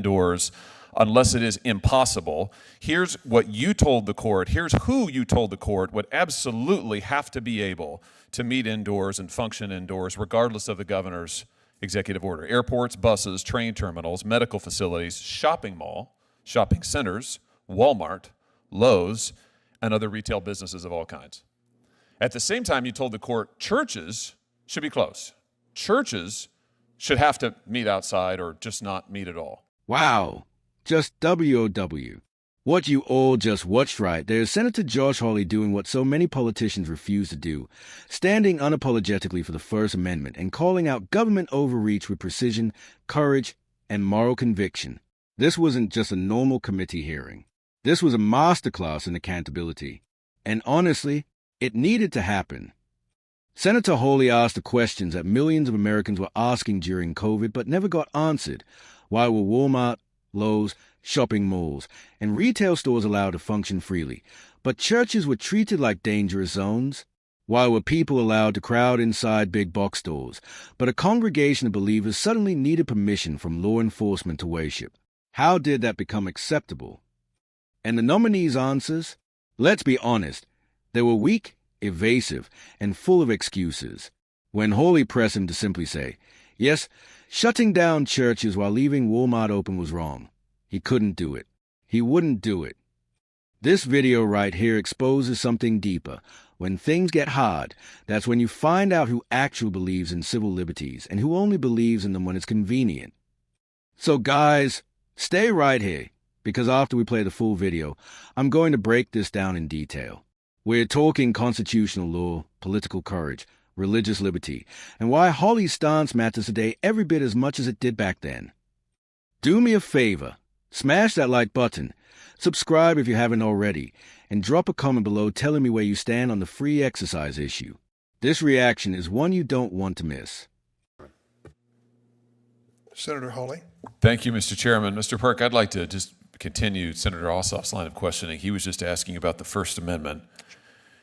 indoors unless it is impossible. Here's what you told the court. Here's who you told the court would absolutely have to be able to meet indoors and function indoors, regardless of the governor's executive order. Airports, buses, train terminals, medical facilities, shopping mall, shopping centers, Walmart, Lowe's, and other retail businesses of all kinds. At the same time, you told the court churches should be closed. Churches should have to meet outside or just not meet at all. Wow. Just WOW. What you all just watched right there is Senator Josh Hawley doing what so many politicians refuse to do, standing unapologetically for the First Amendment and calling out government overreach with precision, courage, and moral conviction. This wasn't just a normal committee hearing. This was a masterclass in accountability. And honestly, it needed to happen. Senator Hawley asked the questions that millions of Americans were asking during COVID but never got answered. Why were Walmart, Lowe's, shopping malls, and retail stores allowed to function freely, but churches were treated like dangerous zones? Why were people allowed to crowd inside big box stores, but a congregation of believers suddenly needed permission from law enforcement to worship? How did that become acceptable? And the nominee's answers? Let's be honest, they were weak, evasive, and full of excuses. When Hawley pressed him to simply say, yes, shutting down churches while leaving Walmart open was wrong, he couldn't do it. He wouldn't do it. This video right here exposes something deeper. When things get hard, that's when you find out who actually believes in civil liberties and who only believes in them when it's convenient. So guys, stay right here, because after we play the full video, I'm going to break this down in detail. We're talking constitutional law, political courage, religious liberty, and why Hawley's stance matters today every bit as much as it did back then. Do me a favor. Smash that like button, subscribe if you haven't already, and drop a comment below telling me where you stand on the free exercise issue. This reaction is one you don't want to miss. Senator Hawley. Thank you, Mr. Chairman. Mr. Perk, I'd like to just continue Senator Ossoff's line of questioning. He was just asking about the First Amendment.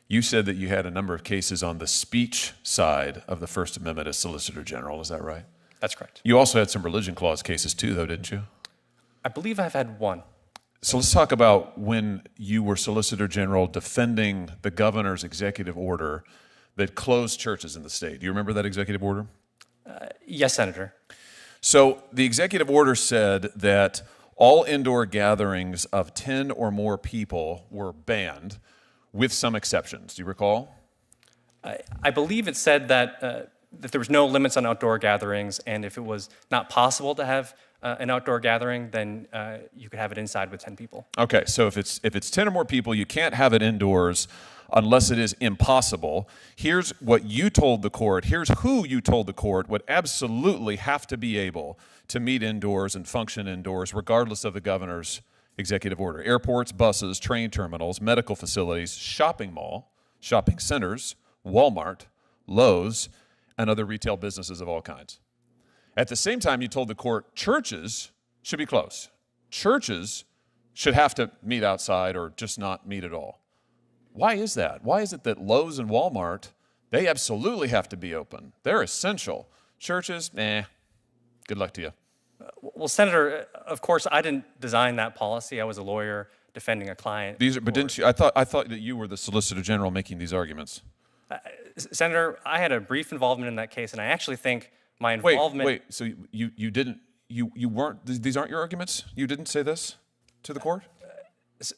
You said that you had a number of cases on the speech side of the First Amendment as Solicitor General. Is that right? That's correct. You also had some religion clause cases too, though, didn't you? I believe I've had one. So let's talk about when you were Solicitor General defending the governor's executive order that closed churches in the state. Do you remember that executive order? Yes, Senator. So the executive order said that all indoor gatherings of 10 or more people were banned, with some exceptions. Do you recall? I believe it said that there was no limits on outdoor gatherings, and if it was not possible to have an outdoor gathering, then you could have it inside with 10 people. Okay, so if it's 10 or more people, you can't have it indoors unless it is impossible. Here's what you told the court. Here's who you told the court would absolutely have to be able to meet indoors and function indoors, regardless of the governor's executive order. Airports, buses, train terminals, medical facilities, shopping mall, shopping centers, Walmart, Lowe's, and other retail businesses of all kinds. At the same time, you told the court churches should be closed. Churches should have to meet outside or just not meet at all. Why is that? Why is it that Lowe's and Walmart, they absolutely have to be open? They're essential. Churches, good luck to you. Well, Senator, of course, I didn't design that policy. I was a lawyer defending a client. But didn't you? I thought that you were the Solicitor General making these arguments. Senator, I had a brief involvement in that case, and I actually think my involvement... Wait, so you didn't, you weren't, these aren't your arguments? You didn't say this to the court?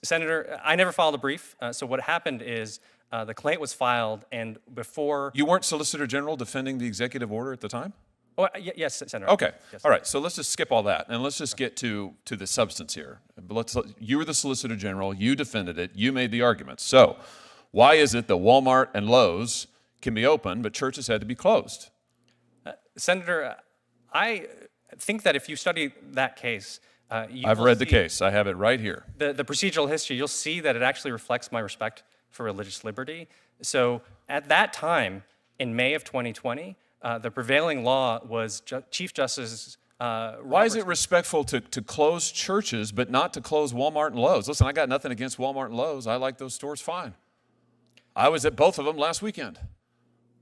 Senator, I never filed a brief, so what happened is the complaint was filed, and before... You weren't Solicitor General defending the executive order at the time? Oh, yes, Senator. Okay, yes. All right, so let's just skip all that, and let's just get to the substance here. You were the Solicitor General, you defended it, you made the arguments. So, why is it that Walmart and Lowe's can be open, but churches had to be closed? Senator, I think that if you study that case, I've read the case. I have it right here. The procedural history, you'll see that it actually reflects my respect for religious liberty. So at that time, in May of 2020, the prevailing law was Chief Justice Why is it respectful to close churches but not to close Walmart and Lowe's? Listen, I got nothing against Walmart and Lowe's. I like those stores fine. I was at both of them last weekend.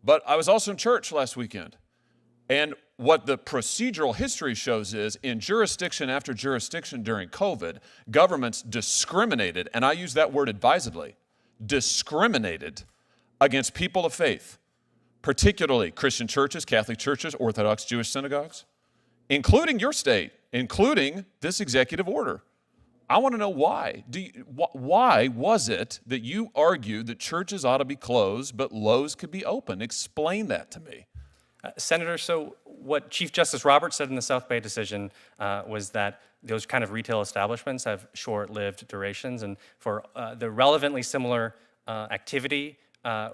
But I was also in church last weekend. And what the procedural history shows is in jurisdiction after jurisdiction during COVID, governments discriminated, and I use that word advisedly, discriminated against people of faith, particularly Christian churches, Catholic churches, Orthodox Jewish synagogues, including your state, including this executive order. I want to know why. Why was it that you argued that churches ought to be closed, but Lowe's could be open? Explain that to me. Senator, so what Chief Justice Roberts said in the South Bay decision was that those kind of retail establishments have short-lived durations, and for the relevantly similar activity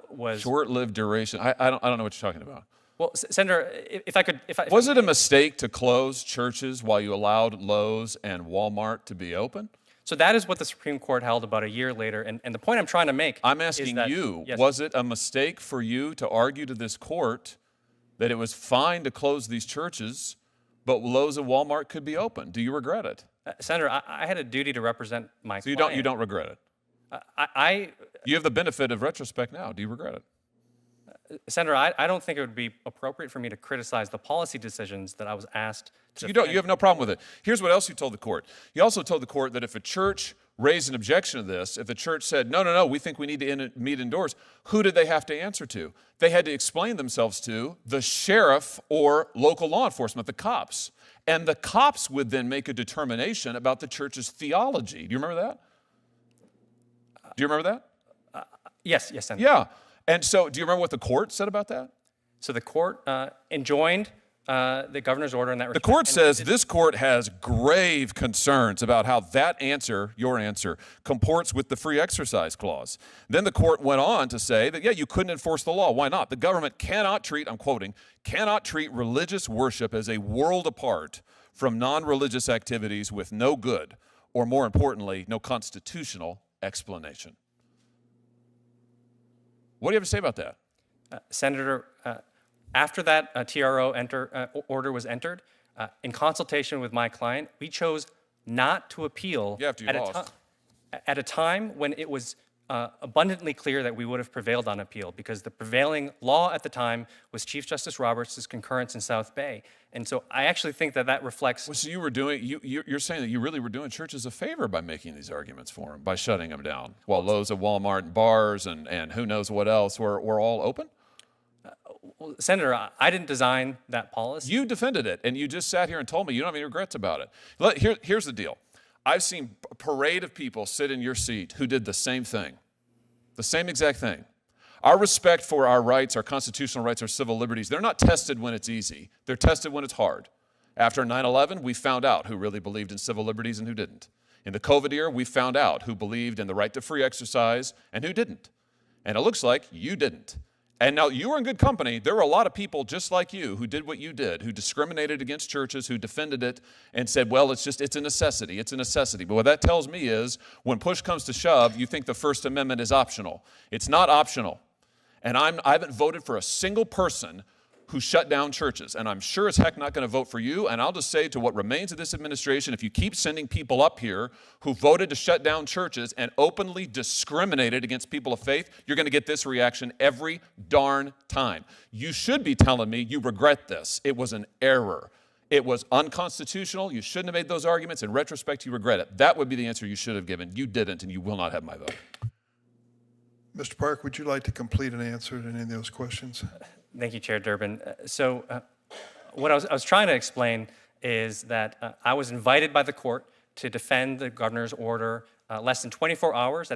was short-lived duration. I don't know what you're talking about. Well, Senator, if I could, was it a mistake to close churches while you allowed Lowe's and Walmart to be open? So that is what the Supreme Court held about a year later, and the point I'm trying to make. I'm asking you, yes, was it a mistake for you to argue to this court that it was fine to close these churches, but Lowe's and Walmart could be open? Do you regret it? Senator, I had a duty to represent my client. So you don't regret it? You have the benefit of retrospect now. Do you regret it? Senator, I don't think it would be appropriate for me to criticize the policy decisions that I was asked to defend. You have no problem with it. Here's what else you told the court. You also told the court that if a church raised an objection to this, if the church said, no, we think we need to meet indoors, who did they have to answer to? They had to explain themselves to the sheriff or local law enforcement, the cops. And the cops would then make a determination about the church's theology. Do you remember that? Do you remember that? Yes, Senator. Yeah. And so do you remember what the court said about that? So the court enjoined the governor's order in that respect. The court says this court has grave concerns about how that answer, your answer, comports with the free exercise clause. Then the court went on to say that, yeah, you couldn't enforce the law. Why not? The government cannot treat, I'm quoting, cannot treat religious worship as a world apart from non-religious activities with no good, or more importantly, no constitutional explanation. What do you have to say about that? Senator, after that TRO order was entered, in consultation with my client, we chose not to appeal at a time when it was abundantly clear that we would have prevailed on appeal, because the prevailing law at the time was Chief Justice Roberts' concurrence in South Bay. And so I actually think that reflects... Well, so you were doing, you're saying that you really were doing churches a favor by making these arguments for them, by shutting them down, while Lowe's and Walmart and bars and who knows what else were all open? Well, Senator, I didn't design that policy. You defended it, and you just sat here and told me you don't have any regrets about it. Here's the deal. I've seen a parade of people sit in your seat who did the same thing, the same exact thing. Our respect for our rights, our constitutional rights, our civil liberties, they're not tested when it's easy. They're tested when it's hard. After 9/11, we found out who really believed in civil liberties and who didn't. In the COVID era, we found out who believed in the right to free exercise and who didn't. And it looks like you didn't. And now you were in good company. There were a lot of people just like you who did what you did, who discriminated against churches, who defended it and said, well, it's a necessity. It's a necessity. But what that tells me is when push comes to shove, you think the First Amendment is optional. It's not optional. And I haven't voted for a single person who shut down churches. And I'm sure as heck not going to vote for you. And I'll just say to what remains of this administration, if you keep sending people up here who voted to shut down churches and openly discriminated against people of faith, you're going to get this reaction every darn time. You should be telling me you regret this. It was an error. It was unconstitutional. You shouldn't have made those arguments. In retrospect, you regret it. That would be the answer you should have given. You didn't, and you will not have my vote. Mr. Park, would you like to complete an answer to any of those questions? Thank you, Chair Durbin. What I was trying to explain is that I was invited by the court to defend the governor's order less than 24 hours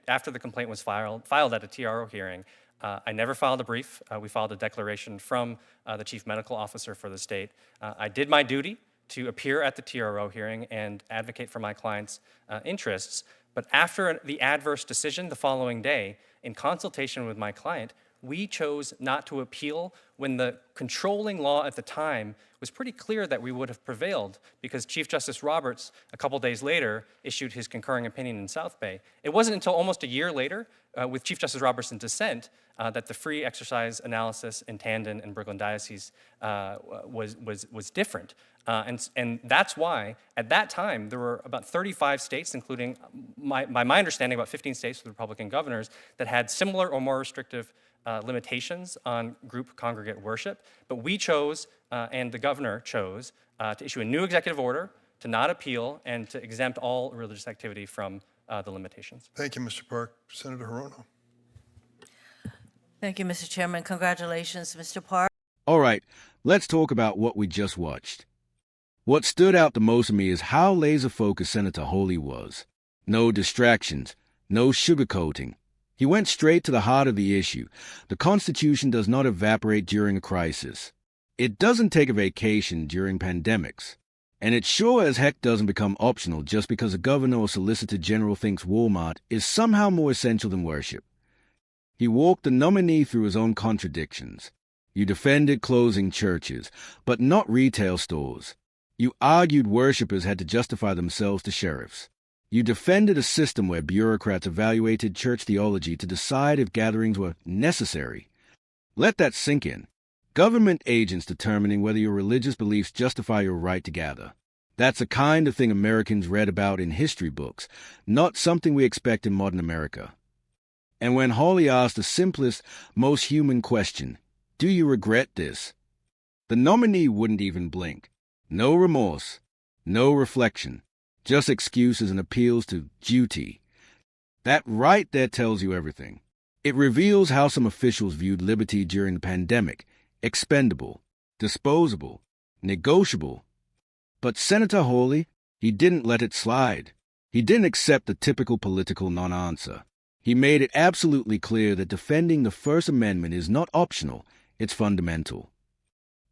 after the complaint was filed at a TRO hearing. I never filed a brief. We filed a declaration from the chief medical officer for the state. I did my duty to appear at the TRO hearing and advocate for my client's interests. But after the adverse decision the following day, in consultation with my client, we chose not to appeal when the controlling law at the time was pretty clear that we would have prevailed, because Chief Justice Roberts, a couple days later, issued his concurring opinion in South Bay. It wasn't until almost a year later, with Chief Justice Roberts in dissent, that the free exercise analysis in Tandon and Brooklyn Diocese was different. And that's why, at that time, there were about 35 states, including, by my understanding, about 15 states with Republican governors, that had similar or more restrictive limitations on group congregate worship. But we chose and the governor chose to issue a new executive order to not appeal and to exempt all religious activity from the limitations. Thank you, Mr. Park. Senator Hirono. Thank you, Mr. Chairman. Congratulations, Mr. Park. All right, let's talk about what we just watched. What stood out the most to me is how laser-focused Senator Hawley was. No distractions, no sugarcoating. He went straight to the heart of the issue. The Constitution does not evaporate during a crisis. It doesn't take a vacation during pandemics. And it sure as heck doesn't become optional just because a governor or solicitor general thinks Walmart is somehow more essential than worship. He walked the nominee through his own contradictions. You defended closing churches, but not retail stores. You argued worshipers had to justify themselves to sheriffs. You defended a system where bureaucrats evaluated church theology to decide if gatherings were necessary. Let that sink in. Government agents determining whether your religious beliefs justify your right to gather. That's the kind of thing Americans read about in history books, not something we expect in modern America. And when Hawley asked the simplest, most human question, do you regret this? The nominee wouldn't even blink. No remorse, no reflection, just excuses and appeals to duty. That right there tells you everything. It reveals how some officials viewed liberty during the pandemic: expendable, disposable, negotiable. But Senator Hawley, he didn't let it slide. He didn't accept the typical political non-answer. He made it absolutely clear that defending the First Amendment is not optional, it's fundamental.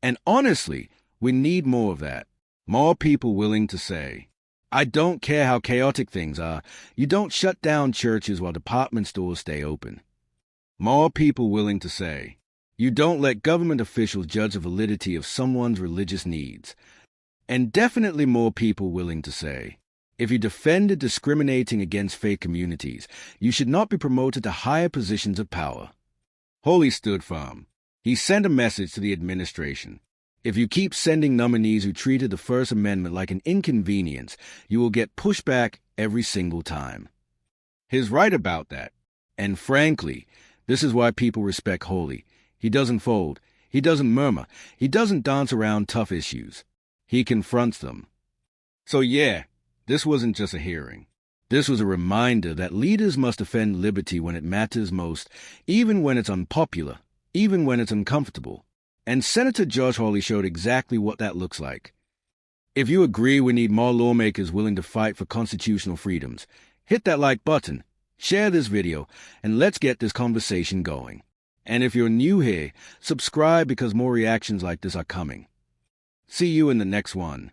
And honestly, we need more of that. More people willing to say, I don't care how chaotic things are, you don't shut down churches while department stores stay open. More people willing to say, you don't let government officials judge the validity of someone's religious needs. And definitely more people willing to say, if you defended discriminating against faith communities, you should not be promoted to higher positions of power. Hawley stood firm. He sent a message to the administration. If you keep sending nominees who treated the First Amendment like an inconvenience, you will get pushback every single time. He's right about that. And frankly, this is why people respect Hawley. He doesn't fold. He doesn't murmur. He doesn't dance around tough issues. He confronts them. So yeah, this wasn't just a hearing. This was a reminder that leaders must defend liberty when it matters most, even when it's unpopular, even when it's uncomfortable. And Senator Josh Hawley showed exactly what that looks like. If you agree we need more lawmakers willing to fight for constitutional freedoms, hit that like button, share this video, and let's get this conversation going. And if you're new here, subscribe because more reactions like this are coming. See you in the next one.